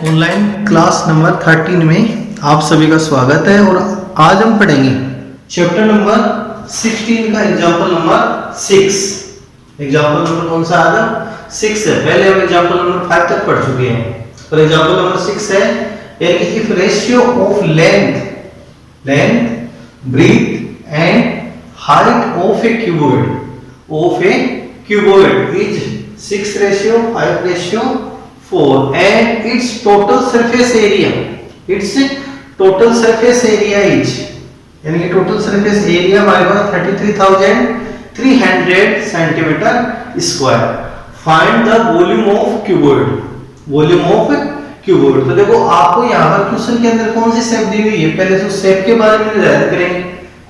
Online class number 13 में आप सभी का स्वागत है। और आज हम पढ़ेंगे चैप्टर नंबर 16 का एग्जांपल नंबर 6। एग्जांपल नंबर कौन सा आ रहा 6 है। पहले हम एग्जांपल नंबर 5 तक पढ़ चुके हैं, और एग्जांपल नंबर 6 है यानी कि if ratio of length breadth and height of a cuboid is 6:5:4 and its total surface area is यानी कि टोटल सरफेस एरिया हमारे पास 33,300 centimetre square. Find the volume of cuboid. तो देखो आपको यहाँ पर क्वेश्चन के अंदर कौन सी शेप दी हुई है, पहले तो शेप के बारे में निर्धारित करेंगे।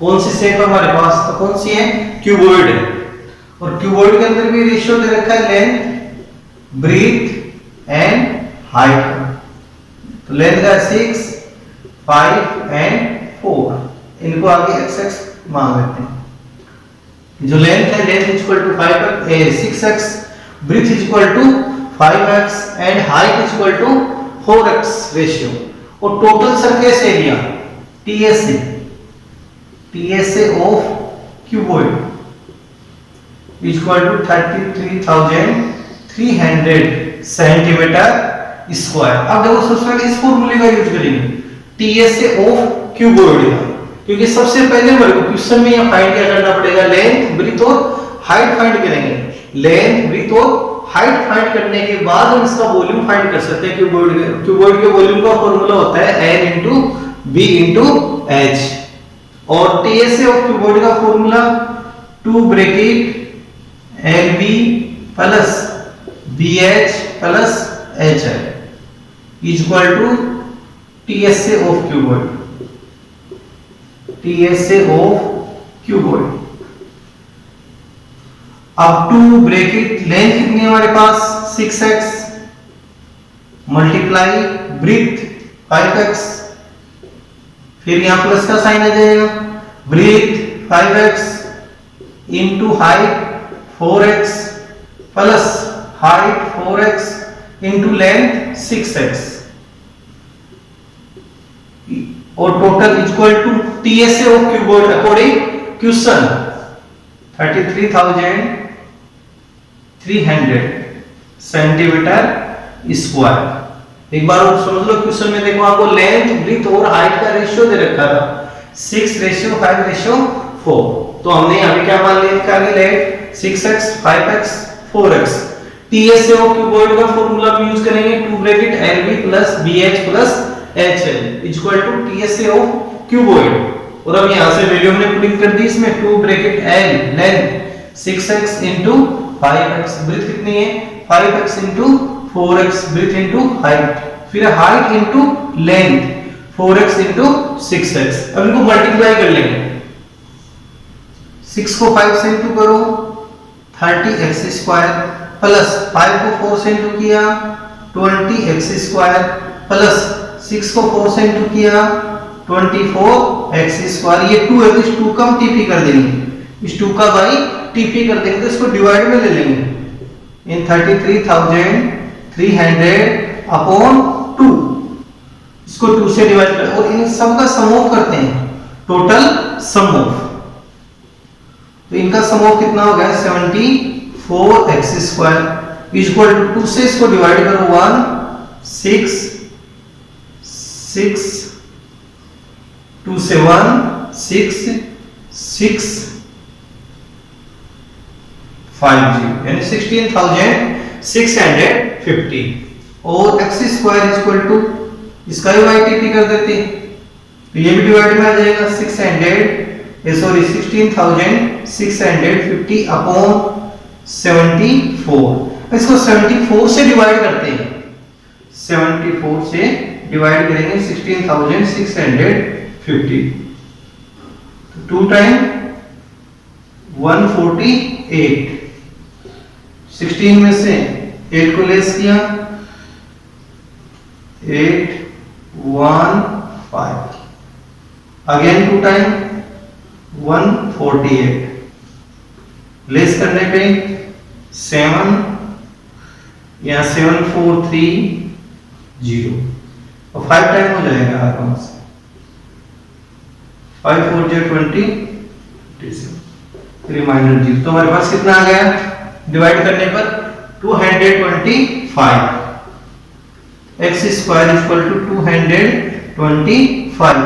कौन सी शेप है हमारे पास, तो कौन सी है, क्यूबॉइड है। और क्यूबॉइड के अंदर भी रेशियो दे रखा है लेंथ ब्रीथ एंड हाइट। तो लेंथ का 6, 5 एंड 4, इनको आगे x मान लेते हैं। जो लेंथ है, length equal to 6x, breadth equal to 5x and height equal to 4x ratio. और total surface area TSA of cuboid equal to 33,300 centimetre square. अब देखो सबसे पहले इस फॉर्मूले का यूज करेंगे TSA ऑफ क्यूबॉइड का, क्योंकि सबसे पहले हमारे को क्वेश्चन में यहां फाइंड क्या करना पड़ेगा, लेंथ ब्रीथ और हाइट फाइंड करेंगे। लेंथ ब्रीथ और हाइट फाइंड करने के बाद हम इसका वॉल्यूम फाइंड कर सकते हैं। क्यूबॉइड के वॉल्यूम का फॉर्मूला होता है N × B × H। और TSA ऑफ क्यूबॉइड का formula 2 bracket LB plus BH plus HL equal to TSA of cuboid. अब 2 ब्रैकेट लेंथ कितनी है हमारे पास 6x मल्टीप्लाई ब्रीथ 5x, फिर यहां प्लस का साइन आ जाएगा, breadth 5x into height 4x plus height 4x into length 6x, और total equal to TSA of cuboid according question 33,300 centimetre square. एक बार और समझ लो, क्वेश्चन में देखो आपको लेंथ ब्रीथ और हाइट का रेशियो दे रखा था 6:5:4। तो हमने यहां पे क्या मान लिया, length 6x 5x 4x। TSA of cuboid का फॉर्मूला भी यूज करेंगे 2 bracket LB plus BH plus HL equal to TSA of cuboid. और अब यहां से वैल्यू हमने पुटिंग कर दी इसमें 2 bracket L length 6x into 5x, breadth कितनी है 5x into 4x, breadth into height, फिर height into length 4x into 6x। अब इनको मल्टीप्लाई कर लेंगे, 6 को 5 से इंटू करो 30x स्क्वायर, प्लस 5 को 4 से इंटू किया 20x स्क्वायर, प्लस 6 को 4 से इंटू किया 24x स्क्वायर। ये 2 है तो इस 2 का हम TP कर देंगे, इस 2 का बाई TP कर देंगे, तो इसको डिवाइड में ले लेंगे इन 33,300 अपॉन 2, इसको 2 से डिवाइड कर, और इन सब का सम ऑफ करते हैं, टोटल सम ऑफ। तो इनका सम ऑफ कितना हो गया 74x स्क्वायर इक्वल टू 2 से इसको डिवाइड करो 1 6 6 2 से 1 6 6 50 यानी 16,650। और x स्क्वायर इक्वल टू इसका भी बाई TP कर देते, तो ये भी डिवाइड में आ जाएगा 16,650 अपॉन 74। इसको 74 से डिवाइड करते हैं, 74 से डिवाइड करेंगे 16,650, तो 2 टाइम 148, 16 में से 8 को लेस किया 815, अगेन 2 टाइम 148, लेस करने पे 7 यहाँ 7 4 3 0 और 5 टाइम हो जाएगा आराम से। 5 4 जा 20 रिमाइंडर 0। तो हमारे पास कितना आ गया डिवाइड करने पर 225 x स्क्वायर इक्वल टू 225।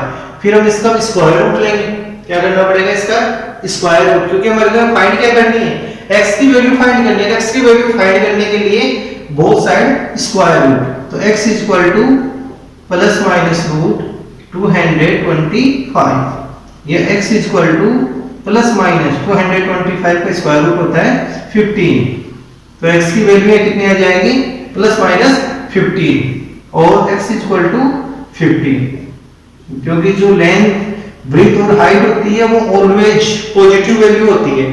फिर हम इसका स्क्वायर रूट लेंगे। क्या करना पड़ेगा इसका स्क्वायर रूट, क्योंकि हमारे को फाइंड क्या करनी है x की वैल्यू फाइंड करनी है। x की वैल्यू फाइंड करने के लिए बोथ साइड स्क्वायर रूट, तो x equal to plus minus root 225, ये x equal to plus minus 225 का स्क्वायर रूट होता है 15, तो x की वैल्यू है कितनी आ जाएगी प्लस माइनस 15 और x इक्वल टू 15, क्योंकि जो लेंथ ब्रेथ और हाइट होती है वो ऑलवेज पॉजिटिव वैल्यू होती है,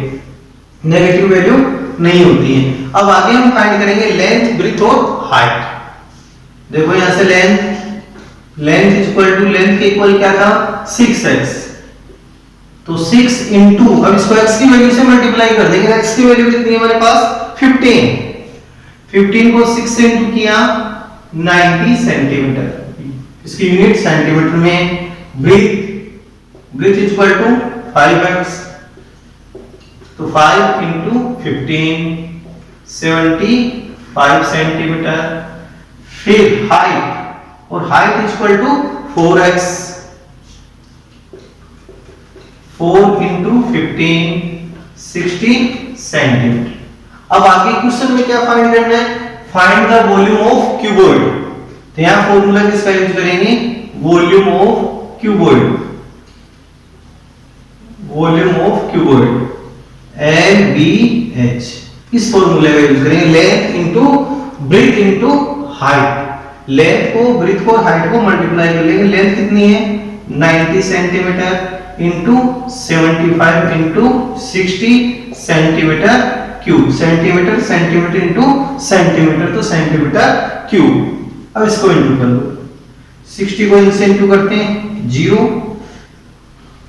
नेगेटिव वैल्यू नहीं होती है। अब आगे हम फाइंड करेंगे लेंथ ब्रेथ और हाइट। देखो यहां से लेंथ इक्वल टू लेंथ के इक्वल क्या था 6x, तो 6 इंटू अब इसको x की वैल्यू से मल्टीप्लाई कर देंगे। x की वैल्यू कितनी है हमारे पास 15 को 6 से इंटू किया 90 सेंटीमीटर, इसकी यूनिट सेंटीमीटर में। ब्रीथ इक्वल टू 5x, तो 5 इंटू 15 75 सेंटीमीटर। फिर हाइट, और height equal to 4x, 4 into 15 60 centimetre. अब आगे क्वेश्चन में क्या फाइंड करना है, find the volume of cuboid. तो यहां फॉर्मूला किसका यूज करेंगे volume of cuboid, volume of cuboid LBH, इस फॉर्मूले का यूज करेंगे। Length into breadth into height, length को ब्रेथ को हाइट को मल्टीप्लाई कर लेंगे। लेंथ कितनी है 90 centimetre into 75 into 60 centimetre cube, centimetre centimetre into centimetre तो सेंटीमीटर क्यूब। अब इसको इंटू कर लो, 60 को इनसे इंटू करते हैं 0,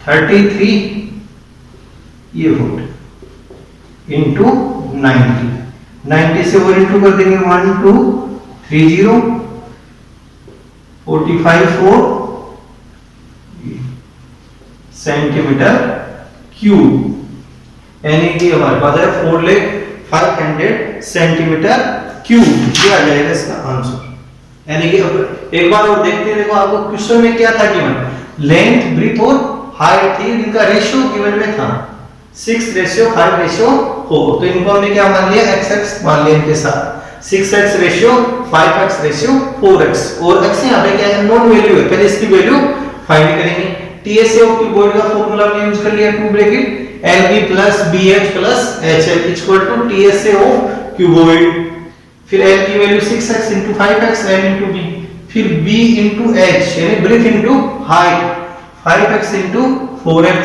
33 ये वोल्ट इंटू 90 से वो इंटू कर देंगे 1 2 30 45 4 सेंटीमीटर क्यूब, यानी कि हमारे पास है 4,500 सेंटीमीटर क्यूब। ये आ जाएगा इसका आंसर। यानी कि अब एक बार और देखते हैं, देखो आपको क्वेश्चन में क्या था गिवन, लेंथ ब्रेथ और हाइट थी, इनका रेशियो गिवन में था 6:5:4, तो इनको हमने क्या मान लिया xx मान लिया इनके साथ 6x ratio 5x ratio 4x, और x यहां पे क्या है नॉन वैल्यू है, पहले इसकी वैल्यू फाइंड करेंगे। TSA ऑफ क्यूबॉइड का फार्मूला हमने यूज कर लिया 2 bracket LB plus BH plus HL equal to TSA of cuboid. फिर L की value 6x into 5x L into B, फिर B into H यानी breadth into height 5x into 4x,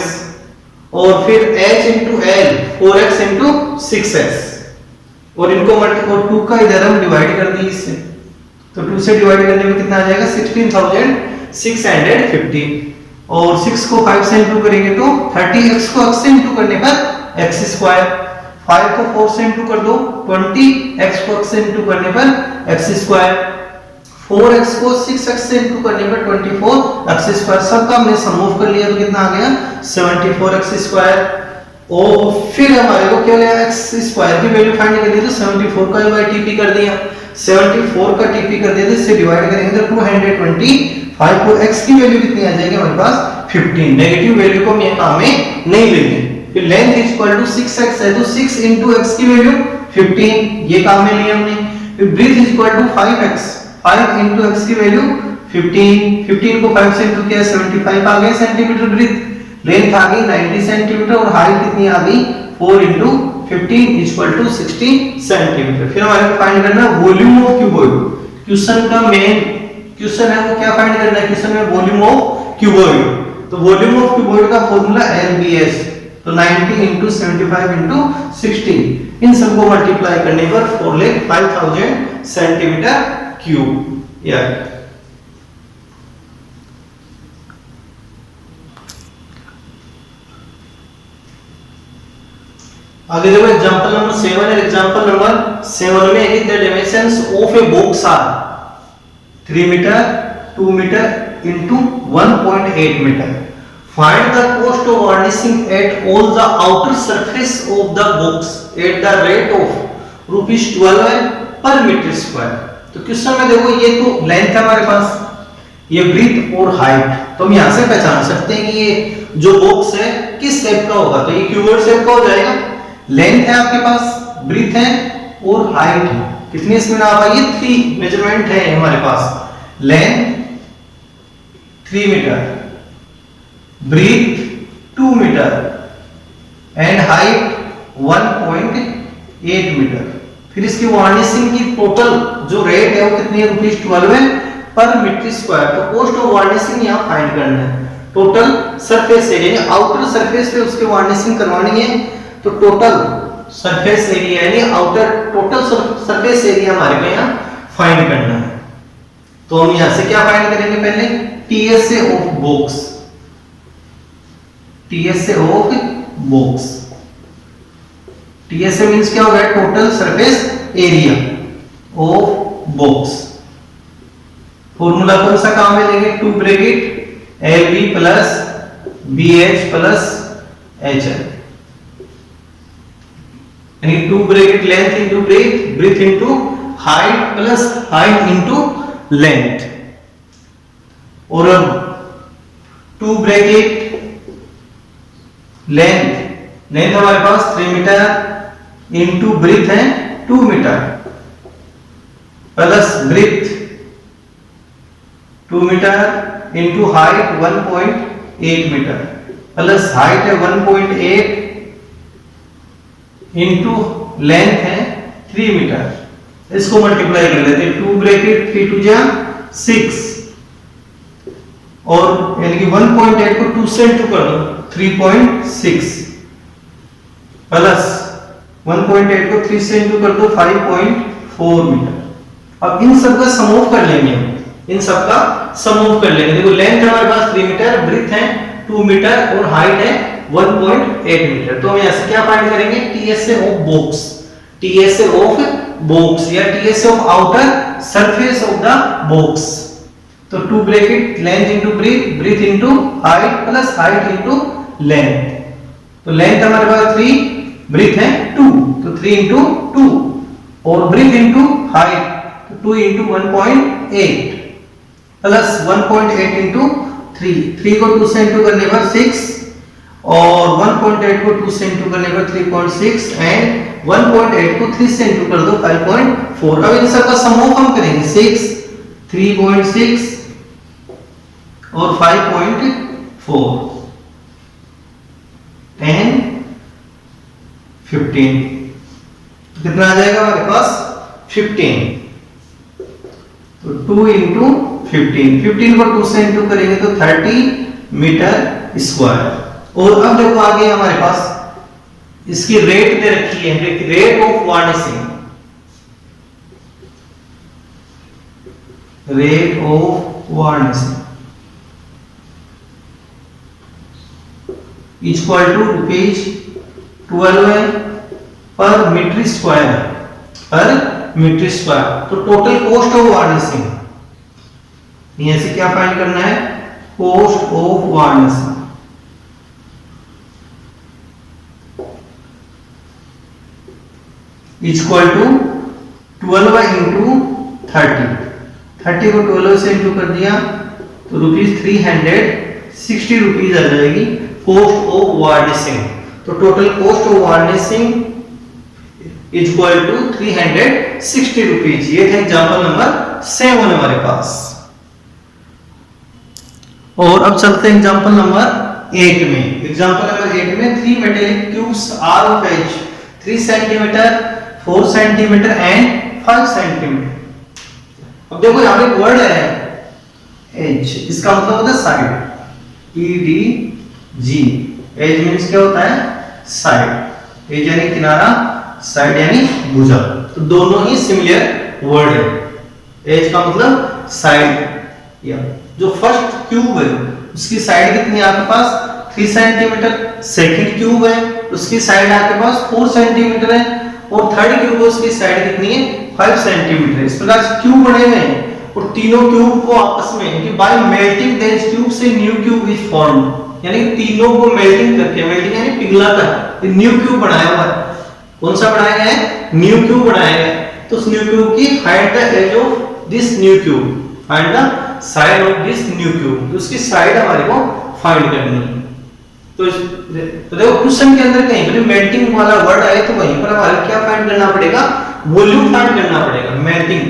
और फिर H into L 4x into 6x, और इनको multiply 2 का इधर हम डिवाइड कर दिए इससे, तो 2 से डिवाइड करने में कितना आ जाएगा 16,650, और 6 को 5 से इंटू करेंगे तो 30x को x से इंटू करने पर x स्क्वायर, 5 को 4 से इंटू कर दो 20x को x से इंटू करने पर x स्क्वायर, 4x को 6x से इंटू करने पर 24x स्क्वायर। सबका हमने समूव कर लिया तो कितना आ गया 74x स्क्वायर। और फिर हमारे को क्या लेना x स्क्वायर की वैल्यू फाइंड करनी है, तो 74 का बाय टीपी कर दिया, 74 का टीपी कर दिया, तो इससे डिवाइड करेंगे तो 225 को x की वैल्यू कितनी आ जाएगी हमारे पास 15, नेगेटिव वैल्यू को हम यहां काम में नहीं लेंगे। फिर लेंथ इक्वल टू 6x है, तो 6 into x की वैल्यू 15 ये काम में लिया हमने। फिर breadth equal to 5x, 5 into x की वैल्यू 15 को 5 से इंटू किया 75 आ गए सेंटीमीटर ब्रेथ, लेंथ आ गई 90 सेंटीमीटर, और हाइट कितनी आ गई 4 into 15 इक्वल टू 60 सेंटीमीटर। फिर हमारे को फाइंड करना है वॉल्यूम ऑफ क्यूबॉइड। क्वेश्चन का मेन क्वेश्चन है वो क्या फाइंड करना है, क्वेश्चन में वॉल्यूम ऑफ क्यूबॉइड, तो वॉल्यूम ऑफ क्यूबॉइड का फार्मूला LBS, तो 90 into 75 into 60, इन सबको मल्टीप्लाई करने पर 4,05,000 सेंटीमीटर क्यूब। या आगे देखो एग्जांपल नंबर 7 है। एग्जांपल नंबर 7 में the dimensions of a box are 3 metre 2 metre into 1.8 metre. Find the cost of varnishing at all the outer surface of the box at the rate of ₹12 per metre square. तो question में देखो ये तो length है हमारे पास, ये breathe और height, तो हम यहां से पहचान सकते हैं कि ये जो बॉक्स है किस शेप का होगा, तो ये क्यूबॉइड शेप का हो जाएगा। लेंथ है आपके पास, ब्रीथ है और हाइट है, कितनी इसमें ना ये 3 मेजरमेंट है हमारे पास। Length 3 metre, breadth 2 metre and height 1.8 metre. फिर इसकी वार्निशिंग की टोटल जो रेट है वो कितनी है, ₹12 पर मीटर स्क्वायर। तो कॉस्ट ऑफ वार्निशिंग यहाँ फाइंड करना है। Total surface area, outer surface पे उसकी वार्निशिंग करवानी है, तो टोटल सरफेस एरिया यानी आउटर टोटल सरफेस एरिया हमारे को यहाँ फाइंड करना है। तो हम यहां से क्या फाइंड करेंगे, पहले TSA of box, TSA of box. TSA means क्या होगा, total surface area of box. Formula कौन सा काम में लेंगे, 2 bracket LB plus BH plus HL, यानी 2 bracket length into breadth into height plus height into length. और 2 ब्रैकेट लेंथ हमारे पास 3 मीटर इंटू ब्रीथ है 2 metre plus breadth 2 metre into height 1.8 metre plus height है 1.8 इंटू लेंथ है 3 metre. इसको multiply कर लेते हैं, 2 ब्रैकेट 3 2 जा 6 और यानी कि 1.8 को 2 से इंटू कर दो 3.6 प्लस 1.8 को 3 से इंटू कर दो 5.4 मीटर। अब इन सब का सम ऑफ कर लेंगे, इन सब का सम ऑफ कर लेंगे। देखो लेंथ हमारे पास 3 मीटर, ब्रीथ है 2 मीटर और हाइट है 1.8 मीटर। तो हम यहां से क्या फाइंड करेंगे, TSA of box, TSA of box या TSA of outer surface of the box. तो 2 bracket length into breadth into height plus height into length. तो लेंथ हमारे पास 3, ब्रीथ है 2, तो 3 इंटू 2 और ब्रीथ इंटू हाइट तो 2 इंटू 1.8 प्लस 1.8 इंटू 3 को 2 से इंटू करने पर 6 और 1.8 को 2 से इंटू करने पर 3.6 एंड 1.8 को 3 से इंटू कर दो 5.4। अब इन सब का सम ऑफ हम करेंगे 6 3.6 और 5.4 10 15 तो कितना आ जाएगा हमारे पास 15। तो 2 इंटू 15 को 2 से इंटू करेंगे तो 30 मीटर स्क्वायर। और अब देखो आगे हमारे पास इसकी रेट दे रखी है, rate of varnishing, rate of varnishing equal to ₹12 per metre square, per metre square. तो टोटल कॉस्ट ऑफ वार्निशिंग, यहां से क्या फाइंड करना है, cost of varnishing equal to 12 into 30 को 12 से इंटू कर दिया तो ₹360 आ जाएगी कॉस्ट ऑफ वार्निशिंग। तो total cost of varnishing equal to ₹360। ये था एग्जांपल नंबर 7 हमारे पास। और अब चलते हैं एग्जांपल नंबर 8 में। एग्जांपल नंबर 8 में 3 metallic cubes are of edge 3 centimetre 4 centimetre and 5 centimetre. अब देखो यहां पे वर्ड है एज, इसका मतलब होता है साइड, EDG। एज मींस क्या होता है, साइड। एज यानी किनारा, साइड यानी भुजा। तो दोनों ही सिमिलर वर्ड है। एज का मतलब साइड। या जो फर्स्ट क्यूब है उसकी साइड कितनी है आपके पास 3 सेंटीमीटर, सेकंड क्यूब है उसकी साइड आपके पास 4 सेंटीमीटर है और थर्ड क्यूब है उसकी साइड कितनी है 5 सेंटीमीटर। इस प्रकार से क्यूब बने हुए हैं और तीनों क्यूब को आपस में यानी बाय मेल्टिंग देयर क्यूब से न्यू क्यूब इज फॉर्म्ड, यानी तीनों को मेल्टिंग करके, मेल्टिंग यानी पिघलाकर न्यू क्यूब बनाया हुआ है। कौन सा बनाया गया है? न्यू क्यूब बनाया गया है। तो उस न्यू क्यूब की find the edge of this new cube, find the side of this new cube, तो उसकी साइड हमारे को फाइंड करनी है। तो देखो क्वेश्चन के अंदर कहीं पर मेल्टिंग वाला वर्ड आए तो वहीं पर हमारे क्या फाइंड करना पड़ेगा? वॉल्यूम फाइंड करना पड़ेगा, मेल्टिंग।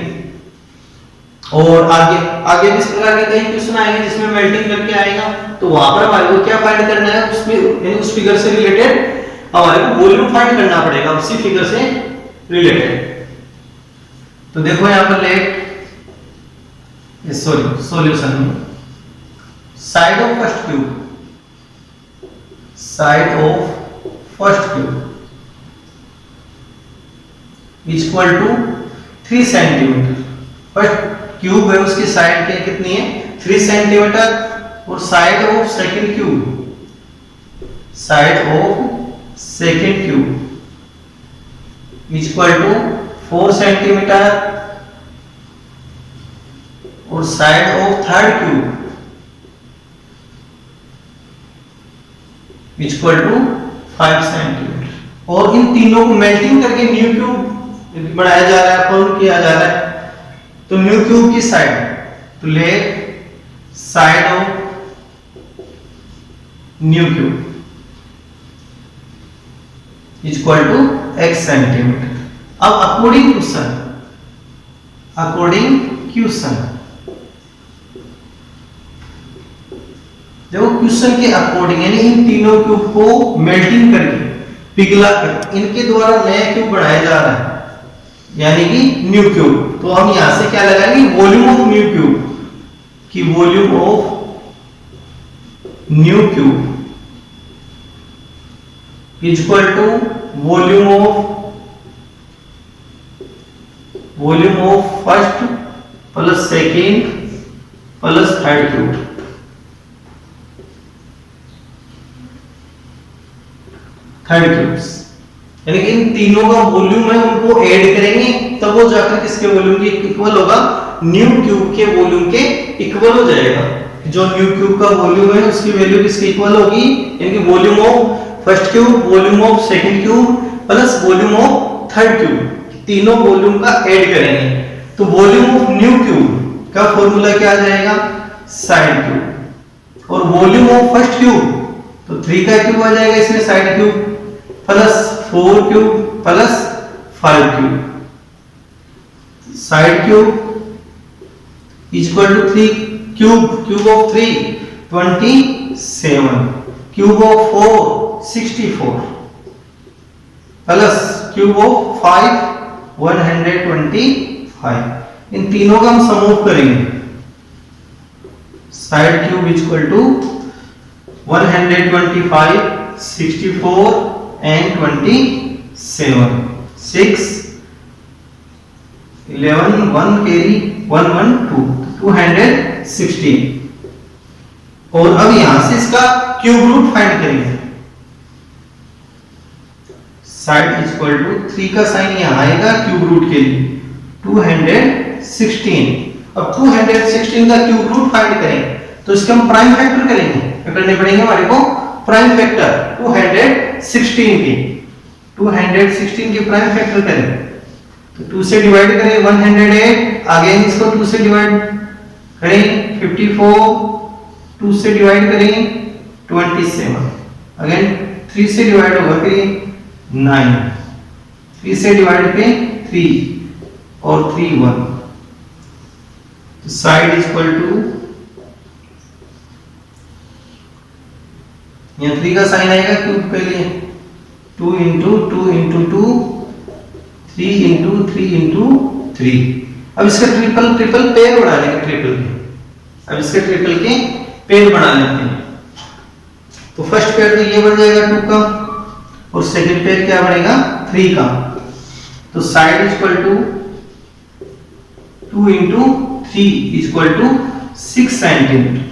और आगे भी इस प्रकार के कई क्वेश्चन आएंगे जिसमें मेल्टिंग करके आएगा, तो वहां पर हमारे को क्या फाइंड करना है? उसमें यानी उस फिगर से रिलेटेड हमारे को वॉल्यूम फाइंड करना पड़ेगा, उसी फिगर से रिलेटेड। तो देखो यहां पर लेट सॉल्यूशन में side of first cube, side of first cube equal to 3 centimetre. First cube है उसकी साइड के कितनी है? 3 सेंटीमीटर। और side of second cube, side of second cube equal to 4 centimetre. और side of third cube equal to 5 centimetre. और इन तीनों को मेल्टिंग करके न्यू क्यूब बनाया जा रहा है, फॉर्म किया जा रहा है। तो न्यू क्यूब की साइड, तो ले side of new cube equal to x centimetre. अब अकॉर्डिंग क्वेश्चन देखो क्वेश्चन के अकॉर्डिंग, यानी इन तीनों क्यूब को मेल्टिंग करके, पिघला कर इनके द्वारा नया क्यूब बनाया जा रहा है, यानी कि न्यू क्यूब। तो हम यहां से क्या लगाएंगे? वॉल्यूम ऑफ न्यू क्यूब, कि volume of new cube equal to volume of first plus second plus third cube. Third cubes यानी कि इन तीनों का वॉल्यूम है, उनको ऐड करेंगे तब वो जाकर किसके वॉल्यूम के इक्वल होगा? न्यू क्यूब के वॉल्यूम के इक्वल हो जाएगा। जो न्यू क्यूब का वॉल्यूम है उसकी वैल्यू किसके इक्वल होगी? यानी कि volume of first cube, volume of second cube plus volume of third cube, तीनों वॉल्यूम का ऐड करेंगे। तो वॉल्यूम ऑफ न्यू क्यूब का फॉर्मूला क्या आ जाएगा? Side cube. और वॉल्यूम ऑफ फर्स्ट क्यूब, तो 3 का क्यूब आ जाएगा इसमें, side cube plus 4 cube plus 5 cube, side cube equal to 3 cube of 3 27, cube of 4 64 plus cube of 5 125। इन तीनों का हम सम ऑफ करेंगे। Side cube equal to 125 64 and 27 6 11 1 carry 1 1 2 216। और अब यहां से इसका क्यूब रूट फाइंड करेंगे। साइड इक्वल टू 3 का साइन यहां आएगा क्यूब रूट के लिए 216। अब 216 का क्यूब रूट फाइंड करें तो इसके हम प्राइम फैक्टर करेंगे, करने पड़ेंगे हमारे को प्राइम फैक्टर 216 की 216 की प्राइम फैक्टर करें तो 2 से डिवाइड करें 108, अगेन इसको 2 से डिवाइड करें 54, 2 से डिवाइड करें 27, अगेन 3 से डिवाइड होगा फिर 9, 3 से डिवाइड पे 3 और 3 1। तो साइड इक्वल टू यहाँ 3 का साइन आएगा क्यूब के लिए 2 into 2 into 2 3 into 3 into 3। अब इसका ट्रिपल पेयर बना लेंगे ट्रिपल के। अब इसके ट्रिपल के पेयर बना लेते हैं। तो फर्स्ट पेयर तो ये बन जाएगा 2 का और सेकंड पेयर क्या बनेगा 3 का। तो side equal to 2 into 3 equal to 6 centimetre.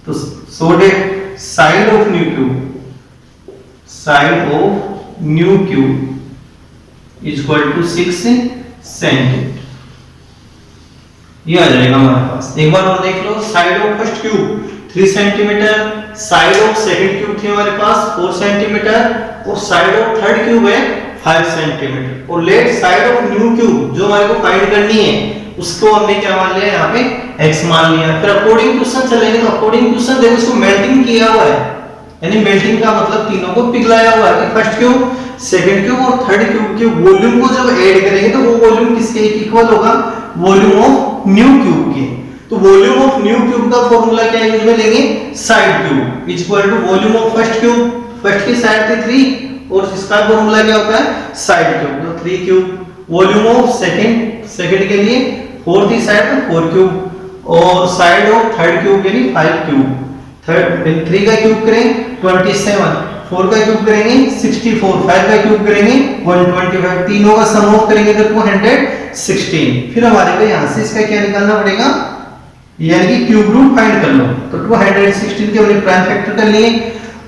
तो so that side of new cube, side of new cube equal to 6 centimetre. ये आ जाएगा हमारे पास। एक बार और देख लो, side of first cube 3 centimetre, side of second cube थी हमारे पास 4 सेंटीमीटर, और साइड ऑफ थर्ड क्यूब है 5 सेंटीमीटर। और let side of new cube जो हमारे को फाइंड करनी है उसको हमने क्या मान लिया यहाँ पे x मान लिया। फिर अकॉर्डिंग क्वेश्चन चलेंगे, तो अकॉर्डिंग क्वेश्चन देखो इसको मेल्टिंग किया हुआ है, यानी मेल्टिंग का मतलब तीनों को पिघलाया हुआ है कि फर्स्ट क्यूब, सेकंड क्यूब और थर्ड क्यूब के वॉल्यूम को जब ऐड करेंगे तो वो वॉल्यूम किसके इक्वल होगा, वॉल्यूम ऑफ न्यू क्यूब के। तो वॉल्यूम ऑफ न्यू क्यूब का फॉर्मूला क्या यूज में लेंगे, side cube equal to volume of first cube, first की साइड थी 3 और इसका फॉर्मूला क्या होता है साइड क्यूब, तो 3 क्यूब। वॉल्यूम ऑफ सेकंड के लिए 4 थी साइड तो 4 क्यूब, और साइड ऑफ थर्ड क्यूब यानी 5 क्यूब। थर्ड 3 का क्यूब करें 27, 4 का क्यूब करेंगे 64, 5 का क्यूब करेंगे 125, तीनों का सम ऑफ करेंगे तो 216। फिर हमारे को यहां से इसका क्या निकालना पड़ेगा, यानी कि क्यूब रूट फाइंड कर लो। तो 216 के हमने प्राइम फैक्टर कर लिए।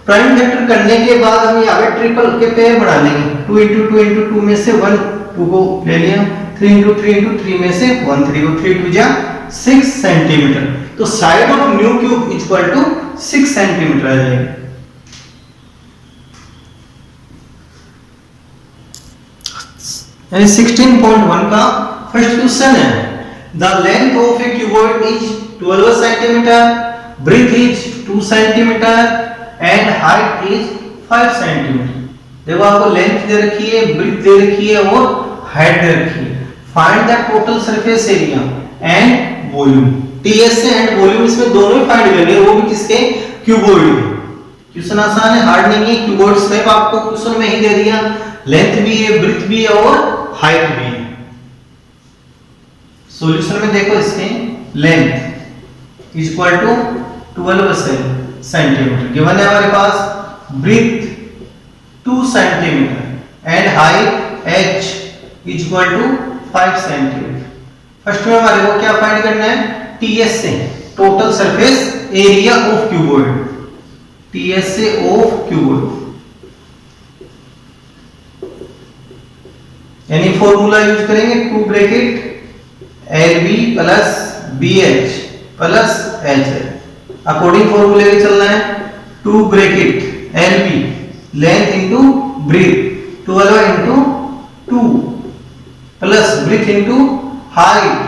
प्राइम फैक्टर करने के बाद हम यहाँ पे ट्रिपल के पेयर बढ़ा लेंगे, 2 into 2 into 2 में से 1 2 को ले लिया, 3 into 3 into 3 में से 1 3 को 3 2 जा 6 सेंटीमीटर। तो side of new cube equal to 6 centimetre आ जाएगी। यानी 16.1 का फर्स्ट क्वेश्चन है, the length of a cuboid is 12 centimetre, breadth is 2 centimetre and height is 5 centimetre. देखो आपको लेंथ दे रखी है, ब्रेथ दे रखी है और हाइट दे रखी है। Find the total surface area and volume. TS and volume इसमें दोनों ही फाइंड करने, वो भी किसके, क्यूबॉइड के। क्वेश्चन आसान है, हार्ड नहीं है। क्यूबॉइड स्टेप आपको क्वेश्चन में ही दे दिया, लेंथ भी है, ब्रेथ भी है और हाइट भी है। सॉल्यूशन में देखो इसके length equal to 12 centimetre given है हमारे पास, breadth 2 centimetre and height h equal to 5 centimetre. First में हमारे को क्या फाइंड करना है, टीएस से total surface area of cuboid, TS से ऑफ क्यूबॉइड, यानी फॉर्मूला यूज करेंगे 2 bracket LB plus BH plus HL। According फॉर्मूले में चलना है, 2 bracket LB length into breadth 12 into 2 plus breadth into height,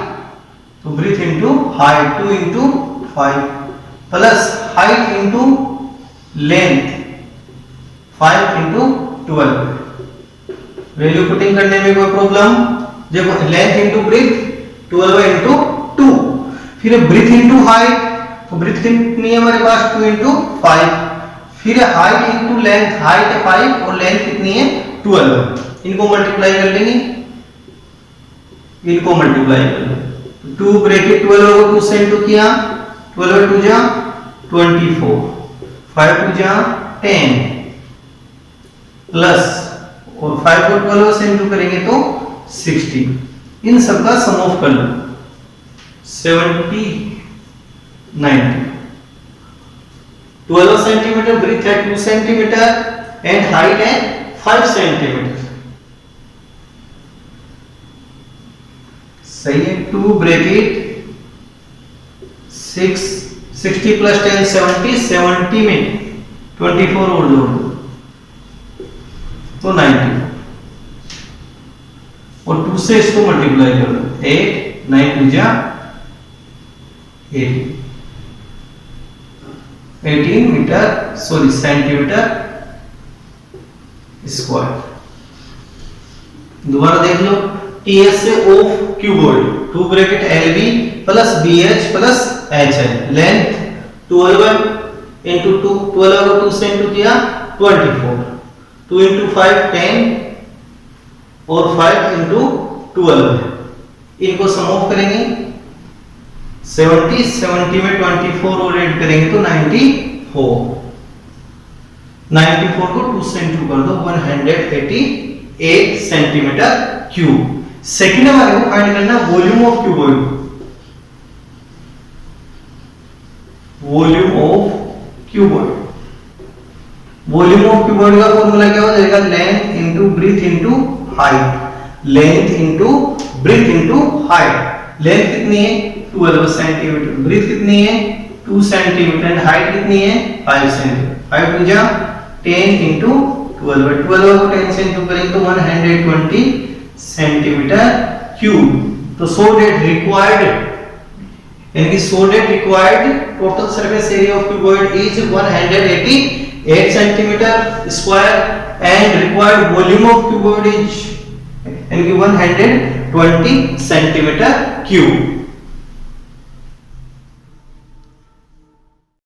तो breadth into height 2 into 5 plus height into length 5 into 12। Value putting करने में कोई प्रॉब्लम, देखो लेंथ इनटू ब्रेथ 12 इनटू 2, फिर ब्रेथ इनटू हाइट, तो ब्रेथ कितनी है हमारे पास 2 इनटू 5, फिर हाइट इनटू लेंथ, हाइट है 5 और लेंथ कितनी है 12। इनको मल्टीप्लाई कर लेंगे, इनको मल्टीप्लाई कर लो, 2 ब्रैकेट 12 को 2 से इनटू किया, 12 2 जा 24, 5 2 जा 10 प्लस और 5 को 12 से इनटू करेंगे तो 60। इन सब का सम ऑफ कर लो, 70 90। 12 सेंटीमीटर, ब्रेथ है 2 सेंटीमीटर एंड हाइट है 5 सेंटीमीटर। सही है। 2 ब्रैकेट 60 प्लस 10 70 में 24 और जोड़ दो तो 90, और 2 से इसको मल्टीप्लाई कर दो, 8 9 2 जा 18 मीटर सेंटीमीटर स्क्वायर। दोबारा देख लो, टीएस से of cuboid 2 bracket LB plus BH plus HL, length 12 into 2, 12 को 2 से इनटू किया 24, 2 इनटू 5 10 और 5 इनटू 12 है। इनको सम ऑफ करेंगे, 70 में 24 और ऐड करेंगे तो 94 को 2 से इनटू कर दो, 188 सेंटीमीटर क्यूब। सेकंड हमारे को फाइंड करना volume of cuboid, volume of cuboid. Volume of cuboid का फॉर्मूला क्या हो जाएगा, length into breadth into height, length into breadth into height. Length कितनी है 12 सेंटीमीटर, ब्रीथ कितनी है 2 सेंटीमीटर एंड हाइट कितनी है 5 सेंटीमीटर। 5 टू जा 10 into 12, 12 को 10 से इंटू करेंगे तो 120 सेंटीमीटर क्यूब। तो सो दैट रिक्वायर्ड यानी कि so that required total surface area of cuboid is 188 centimeter square and required volume of cuboid is यानी कि 120 centimeter cube।